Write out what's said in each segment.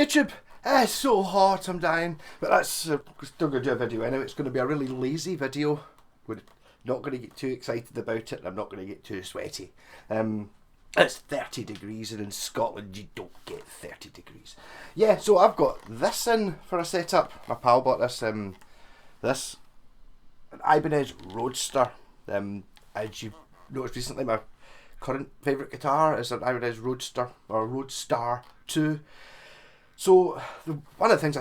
YouTube. It's so hot, I'm dying. But that's still going to do a video anyway. It's going to be a really lazy video. We're not going to get too excited about it, and I'm not going to get too sweaty. It's 30 degrees, and in Scotland you don't get 30 degrees. Yeah, so I've got this in for a setup. My pal bought this. An Ibanez Roadster. As you've noticed recently, my current favourite guitar is an Ibanez Roadster, or Roadstar 2. So one of the things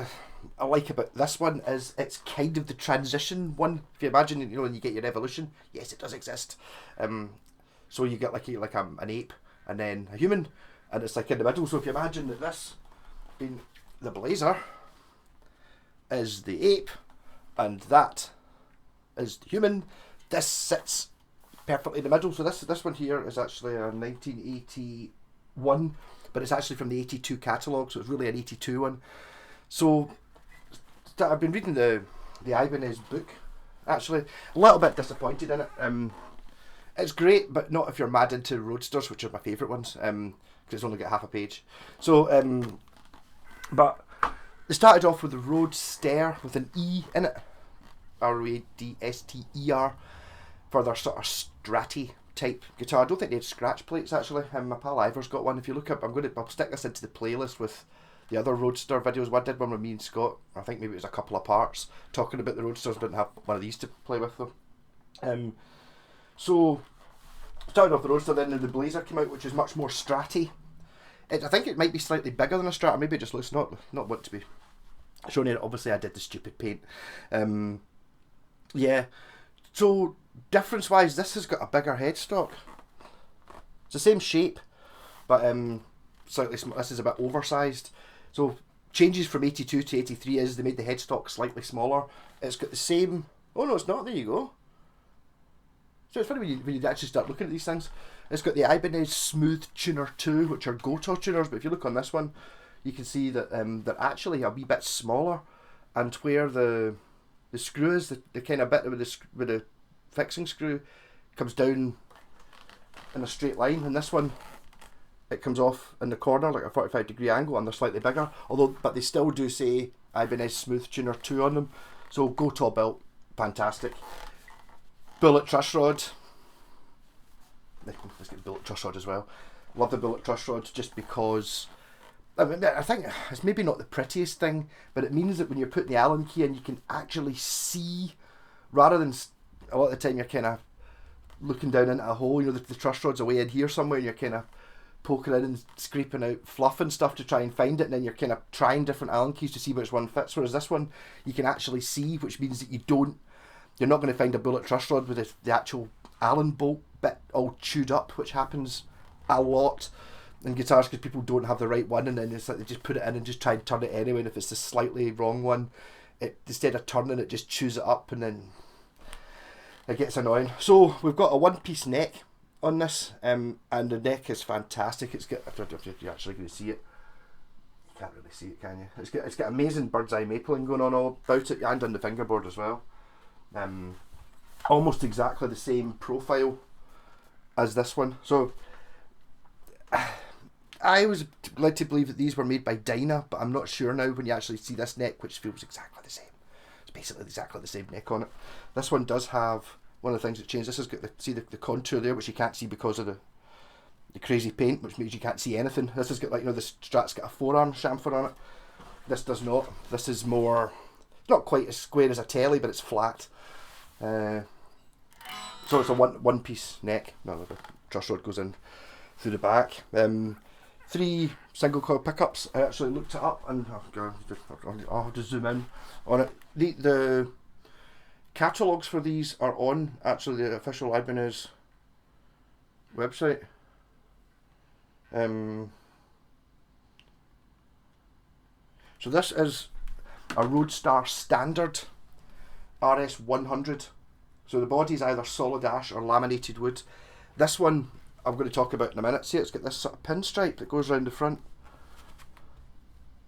I like about this one is it's kind of the transition one. If you imagine, you know, when you get your evolution, yes, it does exist. So you get like an ape and then a human, and it's like in the middle. So if you imagine that this being the blazer is the ape, and that is the human, this sits perfectly in the middle. So this one here is actually a 1981, but it's actually from the 82 catalogue, so it's really an 82 one. So I've been reading the Ibanez book, actually. A little bit disappointed in it. It's great, but not if you're mad into Roadsters, which are my favourite ones, because it's only got half a page. So, but they started off with the Roadster with an E in it, Radster, for their sort of Stratty type guitar. I don't think they had scratch plates actually. My pal Ivor's got one. If you look up, I'll stick this into the playlist with the other Roadster videos. I did one with me and Scott. I think maybe it was a couple of parts talking about the Roadsters. Didn't have one of these to play with them. So started off the Roadster, then the Blazer came out, which is much more Stratty. I think it might be slightly bigger than a Strat. Maybe it just looks not what to be shown here. Obviously, I did the stupid paint. Yeah. So difference wise, this has got a bigger headstock. It's the same shape, but slightly this is a bit oversized. So changes from 82 to 83 is they made the headstock slightly smaller. It's got the same. Oh no, it's not. There you go. So it's funny when you actually start looking at these things. It's got the Ibanez Smooth Tuner 2, which are Goto tuners, but if you look on this one, you can see that they're actually a wee bit smaller, and where the screw is, the kind of bit with the fixing screw comes down in a straight line, and this one, it comes off in the corner like a 45-degree angle, and they're slightly bigger, but they still do say Ibanez Smooth Tuner 2 on them. So Goto built, fantastic. Bullet truss rod. Let's get bullet truss rod as well. Love the bullet truss rod just because, I mean, I think it's maybe not the prettiest thing, but it means that when you're putting the Allen key in, you can actually see, rather than a lot of the time you're kind of looking down into a hole. You know, the truss rod's away in here somewhere, and you're kind of poking in and scraping out fluff and stuff to try and find it, and then you're kind of trying different Allen keys to see which one fits. Whereas this one, you can actually see, which means that you're not going to find a bullet truss rod with the actual Allen bolt bit all chewed up, which happens a lot in guitars because people don't have the right one, and then it's like they just put it in and just try and turn it anyway, and if it's the slightly wrong one, instead of turning it just chews it up, and then it gets annoying. So we've got a one-piece neck on this, and the neck is fantastic. It's got, if you're actually going to see it, you can't really see it, can you? It's got amazing bird's eye mapling going on all about it, and on the fingerboard as well. Almost exactly the same profile as this one. So I was led to believe that these were made by Dyna, but I'm not sure now when you actually see this neck, which feels exactly the same. It's basically exactly the same neck on it. This one does have one of the things that changed. This has got the contour there, which you can't see because of the crazy paint, which means you can't see anything. This has got, like, you know, the Strat's got a forearm chamfer on it. This does not. This is more, not quite as square as a telly, but it's flat. So it's a one piece neck. No, the truss rod goes in through the back. 3 single coil pickups. I actually looked it up, and I'll have to zoom in on it. The catalogues for these are on actually the official Ibanez website. So this is a Roadster standard RS100. So the body's either solid ash or laminated wood. This one I'm going to talk about in a minute. See, it's got this sort of pinstripe that goes around the front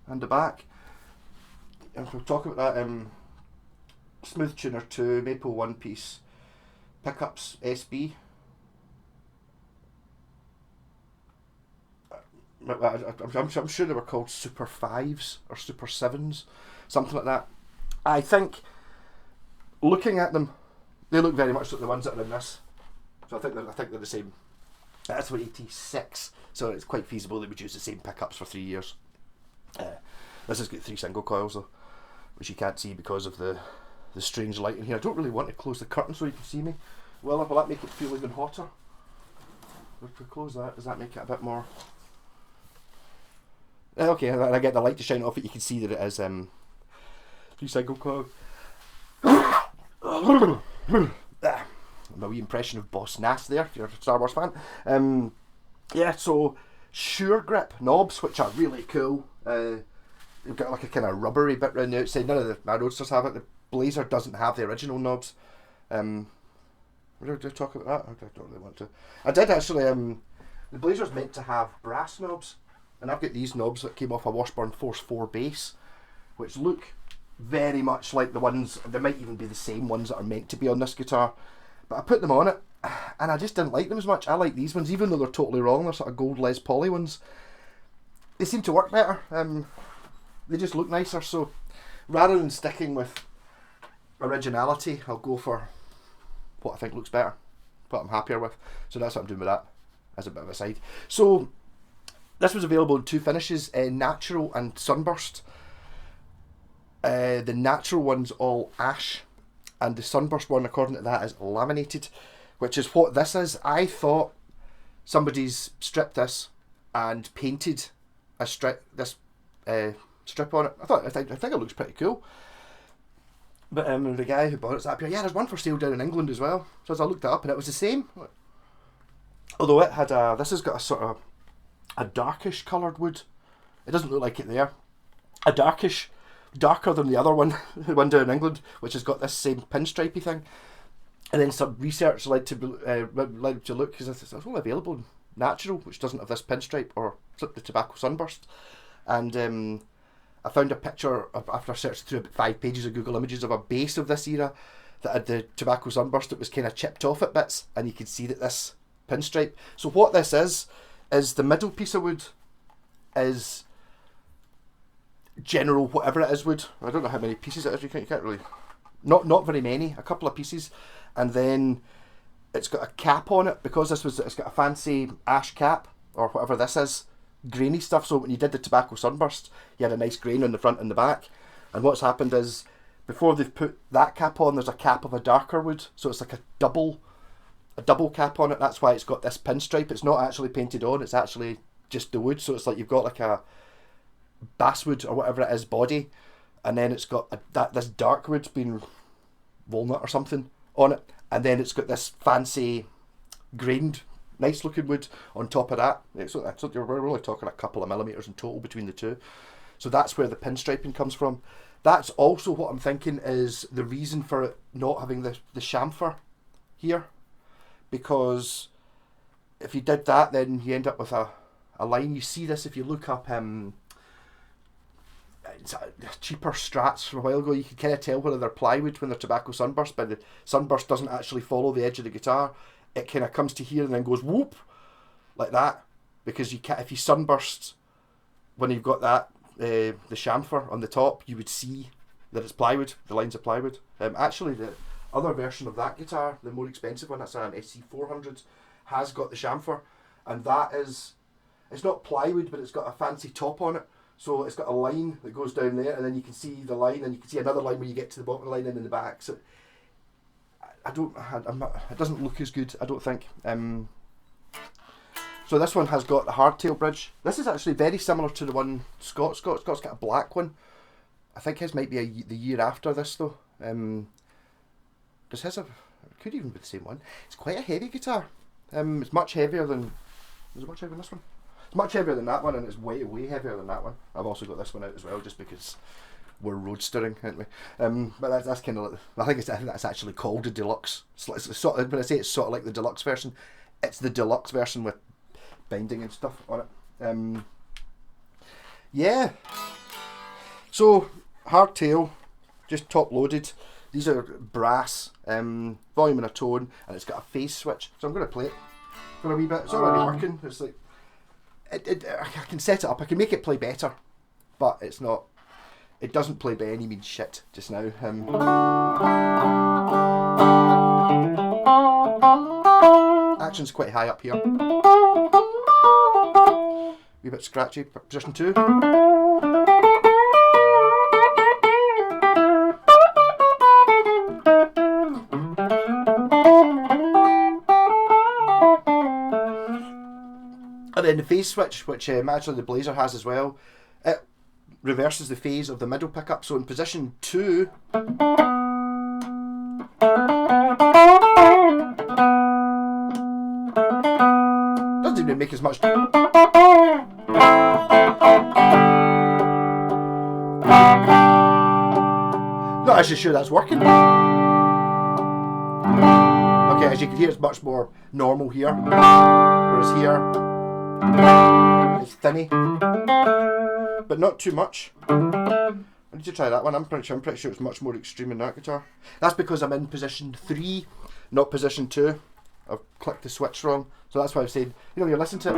and the back. And we'll talk about that. Smooth Tuner 2, Maple one piece, pickups SB. I'm sure they were called Super 5s or Super 7s, something like that. I think, looking at them, they look very much like the ones that are in this. So I think they're the same. That's what 86, so it's quite feasible they would use the same pickups for 3 years. This has got 3 single coils though, which you can't see because of the strange light in here. I don't really want to close the curtain so you can see me. Well, will that make it feel even hotter? If we close that, does that make it a bit more... Okay, and I get the light to shine off it, you can see that it is 3 single coils. My wee impression of Boss Nass there, if you're a Star Wars fan. Yeah, so Sure Grip knobs, which are really cool. You've got like a kind of rubbery bit around the outside. None of my Roadsters have it. The Blazer doesn't have the original knobs. Did I talk about that? I don't really want to. I did actually. The Blazer's meant to have brass knobs, and I've got these knobs that came off a Washburn Force 4 base, which look very much like the ones. They might even be the same ones that are meant to be on this guitar. But I put them on it, and I just didn't like them as much. I like these ones, even though they're totally wrong. They're sort of gold Les Poly ones. They seem to work better. They just look nicer. So rather than sticking with originality, I'll go for what I think looks better, what I'm happier with. So that's what I'm doing with that, as a bit of a side. So this was available in 2 finishes, natural and sunburst. The natural one's all ash, and the sunburst one, according to that, is laminated, which is what this is. I thought somebody's stripped this and painted a strip on it. I think it looks pretty cool. But the guy who bought it's up here, yeah, there's one for sale down in England as well. So as I looked it up, and it was the same. Although it had this has got a sort of a darkish coloured wood. It doesn't look like it there. A darker than the other one, the one down in England, which has got this same pinstripey thing. And then some research led to look, because it's only available natural, which doesn't have this pinstripe or the tobacco sunburst. And I found a picture after I searched through about 5 pages of Google Images of a base of this era that had the tobacco sunburst that was kind of chipped off at bits, and you could see that this pinstripe. So what this is the middle piece of wood is general whatever it is wood. I don't know how many pieces it is. You can't really, not very many. A couple of pieces, and then it's got a cap on it because it's got a fancy ash cap or whatever this is. Grainy stuff, so when you did the tobacco sunburst, you had a nice grain on the front and the back. And what's happened is, before they've put that cap on, there's a cap of a darker wood, so it's like a double cap on it. That's why it's got this pinstripe. It's not actually painted on, it's actually just the wood. So it's like you've got like a basswood or whatever it is body, and then it's got this dark wood being walnut or something on it, and then it's got this fancy grained nice looking wood on top of that. So we're only talking a couple of millimetres in total between the two. So that's where the pinstriping comes from. That's also what I'm thinking is the reason for it not having the chamfer here, because if you did that, then you end up with a line. You see this if you look up cheaper Strats from a while ago. You can kind of tell whether they're plywood when they're tobacco sunburst, but the sunburst doesn't actually follow the edge of the guitar. It kind of comes to here and then goes whoop like that, because you can't, if you sunburst when you've got that the chamfer on the top, you would see that it's plywood, the lines of plywood. Actually, the other version of that guitar, the more expensive one, that's an SC400, has got the chamfer, and that is, it's not plywood, but it's got a fancy top on it. So it's got a line that goes down there, and then you can see the line, and you can see another line when you get to the bottom of the line and in the back. So it doesn't look as good, I don't think. So this one has got the hardtail bridge. This is actually very similar to the one Scott's got. Scott's got a black one. I think his might be the year after this though. Does his have? It could even be the same one. It's quite a heavy guitar. It's much heavier than. Is it much heavier than this one? It's much heavier than that one, and it's way heavier than that one. I've also got this one out as well, just because we're roadstering, aren't we? But that's kind of like, I think that's actually called a deluxe. It's sort of, when I say it's sort of like the deluxe version, it's the deluxe version with binding and stuff on it. Yeah. So hardtail, just top loaded. These are brass, volume and a tone, and it's got a phase switch. So I'm going to play it for a wee bit. It's already working. It's like I can set it up. I can make it play better, but it's not. It doesn't play by any means shit just now. Action's quite high up here. Wee bit scratchy. Position 2. And then the phase switch, which actually the Blazer has as well, it reverses the phase of the middle pickup. So in position 2, doesn't even make as much. Not actually sure that's working. Okay, as you can hear, it's much more normal here, whereas here it's thinny, but not too much. I need to try that one. I'm pretty sure it's much more extreme in that guitar. That's because I'm in position 3, not position 2. I've clicked the switch wrong, so that's why I've said, you know, you're listening to it.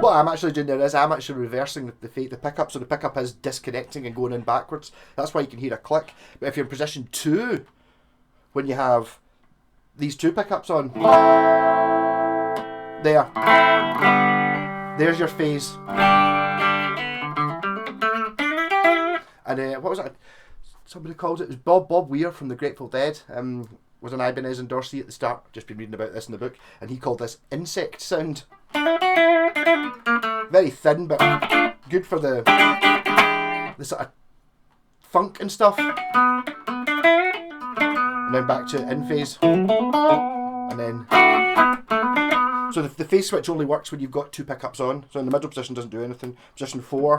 What I'm actually doing there is I'm actually reversing the pickup, so the pickup is disconnecting and going in backwards. That's why you can hear a click. But if you're in position 2, when you have these 2 pickups on, there's your phase. And what was it? Somebody called it. It was Bob Weir from the Grateful Dead. Was an Ibanez endorsee at the start. Just been reading about this in the book, and he called this insect sound. Very thin, but good for the sort of funk and stuff. And then back to in phase, and then. So the phase switch only works when you've got 2 pickups on. So in the middle position doesn't do anything. Position 4.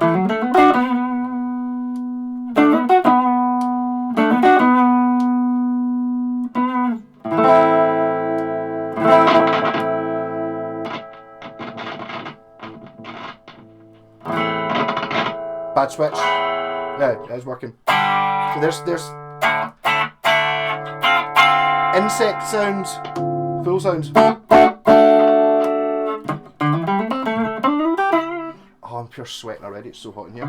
Bad switch. Yeah, it's working. So there's insect sounds, full sounds. Oh, I'm pure sweating already. It's so hot in here.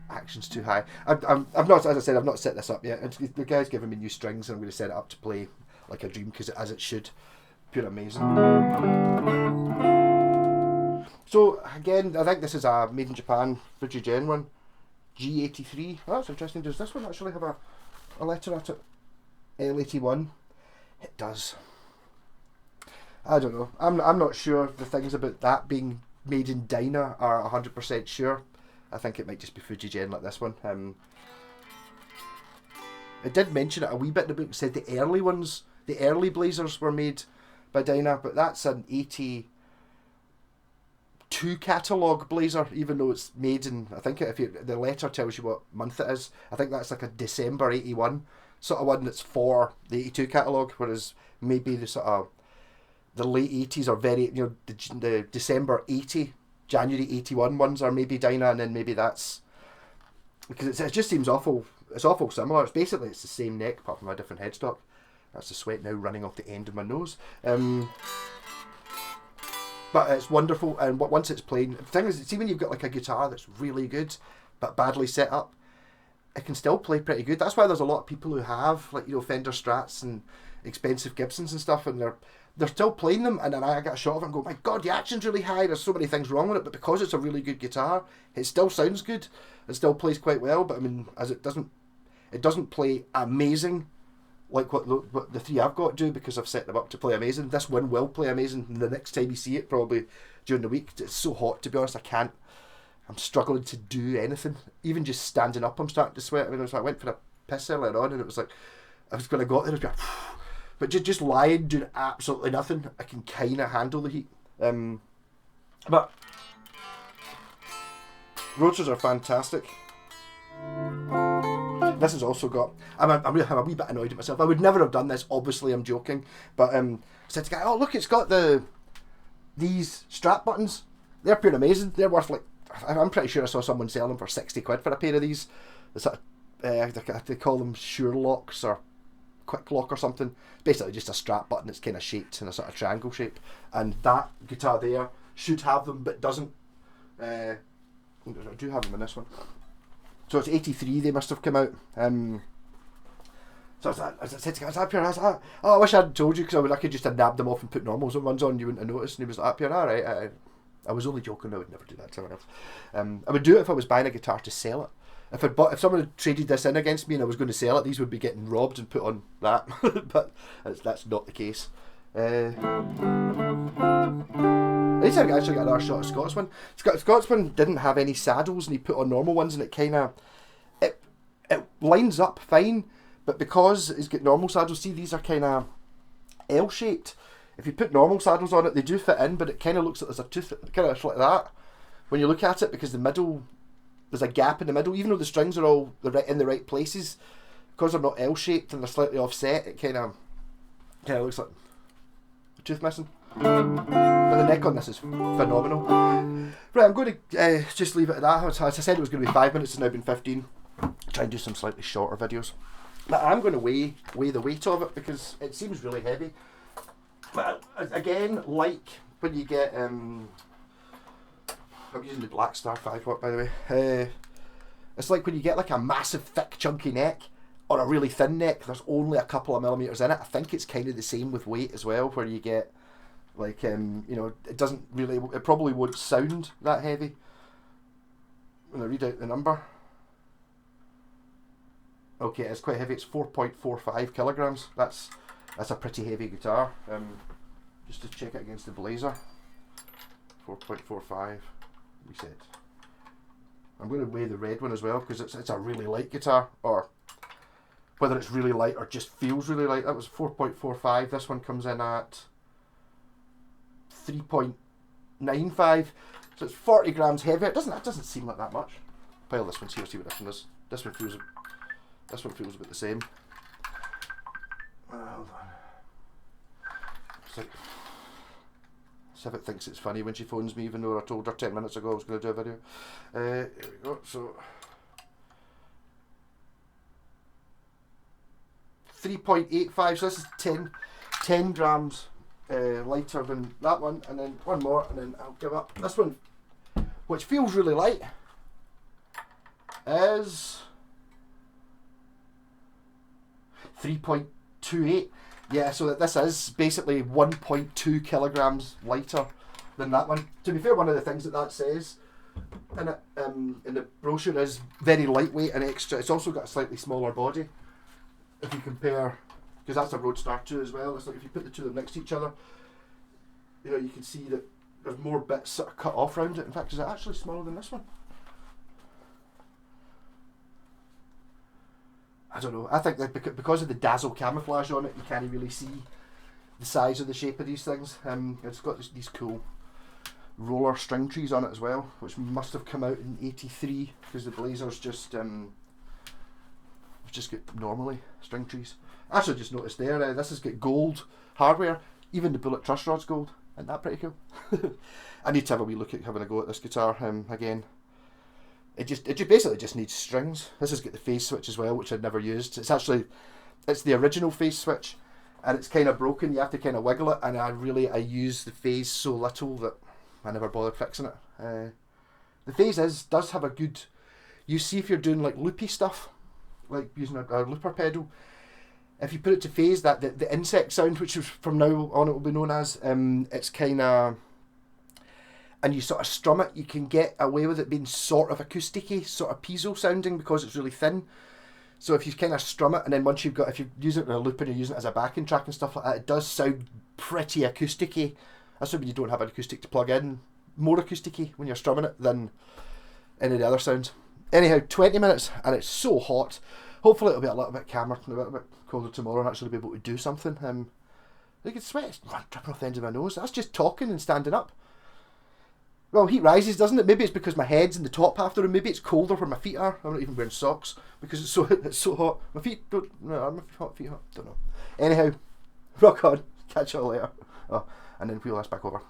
Action's too high. I've not, as I said, I've not set this up yet. The guy's giving me new strings, and I'm going to set it up to play like a dream, because as it should. Pure amazing. So again, I think this is a made in Japan Fujigen one, G83. Oh, that's interesting. Does this one actually have a letter at it? L81. It does. I don't know. I'm not sure. The things about that being made in Dyna are 100% sure. I think it might just be Fujigen like this one. It did mention it a wee bit in the book. It said the early ones, the early Blazers were made by Dyna, but that's an 82 catalogue Blazer, even though it's made in, I think the letter tells you what month it is. I think that's like a December 81 sort of one that's for the 82 catalogue, whereas maybe the sort of the late 80s are very, you know, the December 80, January 81 ones are maybe Dyna, and then maybe that's, because it just seems awful. It's awful similar. It's basically, it's the same neck apart from a different headstock. That's the sweat now running off the end of my nose. But it's wonderful, and once it's playing, the thing is, see when you've got like a guitar that's really good but badly set up, it can still play pretty good. That's why there's a lot of people who have, like, you know, Fender Strats and expensive Gibsons and stuff, and they're still playing them, and then I get a shot of it and go, my god, the action's really high, there's so many things wrong with it, but because it's a really good guitar, it still sounds good, it still plays quite well. But I mean, as it doesn't play amazing like what the 3 I've got do, because I've set them up to play amazing. This one will play amazing, and the next time you see it, probably during the week. It's so hot, to be honest, I'm struggling to do anything. Even just standing up, I'm starting to sweat. I mean, I went for a piss earlier on, and it was like, I was going to go out there and be like, but just lying, doing absolutely nothing, I can kind of handle the heat. But Roadsters are fantastic. This has also got, I'm a wee bit annoyed at myself. I would never have done this, obviously I'm joking, but I said to the guy, oh look, it's got these strap buttons. They're pure amazing. They're worth like I'm pretty sure I saw someone selling them for 60 quid for a pair of these. The sort of, they call them sure locks or quick lock or something. Basically just a strap button that's kind of shaped in a sort of triangle shape. And that guitar there should have them, but doesn't. I do have them in this one. So it's 83 they must have come out. So as I said to him, I was like, oh, I wish I hadn't told you, because I could just have nabbed them off and put normals ones on, you wouldn't have noticed. And he was like, up here, alright. I was only joking, I would never do that to someone else. I would do it if I was buying a guitar to sell it. If someone had traded this in against me and I was going to sell it, these would be getting robbed and put on that. But that's not the case. At least I actually got another shot of Scotsman. Scotsman didn't have any saddles, and he put on normal ones, and it kind of it lines up fine. But because it's got normal saddles, see, these are kind of L-shaped. If you put normal saddles on it, they do fit in, but it kind of looks like there's a tooth, kind of like that when you look at it, because the middle, there's a gap in the middle, even though the strings are all in the right places. Because they're not L-shaped and they're slightly offset, it kind of looks like a tooth missing. But the neck on this is phenomenal. Right, I'm going to just leave it at that. As I said, it was going to be 5 minutes, it's now been 15. Try and do some slightly shorter videos. But I'm going to weigh the weight of it, because it seems really heavy. But again, like when you get, I'm using the Black Star 5-watt by the way. It's like when you get like a massive thick chunky neck or a really thin neck, there's only a couple of millimeters in it. I think it's kind of the same with weight as well, where you get like, you know, it probably won't sound that heavy. When I read out the number. Okay, it's quite heavy. It's 4.45 kilograms. That's a pretty heavy guitar. Just to check it against the Blazer. 4.45. Reset. I'm going to weigh the red one as well, because it's a really light guitar, or whether it's really light or just feels really light. That was 4.45. This one comes in at 3.95. So it's 40 grams heavier. It doesn't seem like that much. Pile this one, see what this one is. This one feels about the same. Hold on. See if it thinks it's funny when she phones me, even though I told her 10 minutes ago I was going to do a video. Here we go. So 3.85. So this is 10 grams lighter than that one, and then one more, and then I'll give up. This one, which feels really light, is 3.28. Yeah, so that this is basically 1.2 kilograms lighter than that one. To be fair, one of the things that says in the brochure is very lightweight and extra. It's also got a slightly smaller body. If you compare, because that's a Roadster 2 as well. It's like if you put the two of them next to each other, you know, you can see that there's more bits sort of cut off around it. In fact, is it actually smaller than this one? I don't know. I think that because of the dazzle camouflage on it, you can't really see the size or the shape of these things. It's got these cool roller string trees on it as well, which must have come out in '83, because the Blazers just get normally string trees. Actually, just noticed there, this has got gold hardware. Even the bullet truss rod's gold. Isn't that pretty cool? I need to have a wee look at having a go at this guitar again. It basically just needs strings. This has got the phase switch as well, which I'd never used. It's the original phase switch, and it's kind of broken. You have to kind of wiggle it, and I use the phase so little that I never bothered fixing it. The phase does have a good. You see, if you're doing like loopy stuff, like using a looper pedal, if you put it to phase, that the insect sound, which is from now on it will be known as, it's kind of. And you sort of strum it, you can get away with it being sort of acousticy, sort of piezo sounding, because it's really thin. So if you kind of strum it, and then once if you use it in a loop and you're using it as a backing track and stuff like that, it does sound pretty acousticy. That's when you don't have an acoustic to plug in. More acousticy when you're strumming it than any of the other sounds. Anyhow, 20 minutes, and it's so hot. Hopefully it'll be a little bit calmer and a little bit colder tomorrow, and actually be able to do something. I can sweat dripping off the end of my nose. That's just talking and standing up. Well, heat rises, doesn't it? Maybe it's because my head's in the top half of the room. Maybe it's colder where my feet are. I'm not even wearing socks because it's so hot. My feet don't. No, are my feet hot? Don't know. Anyhow, rock on. Catch you all later. Oh, and then wheel this back over.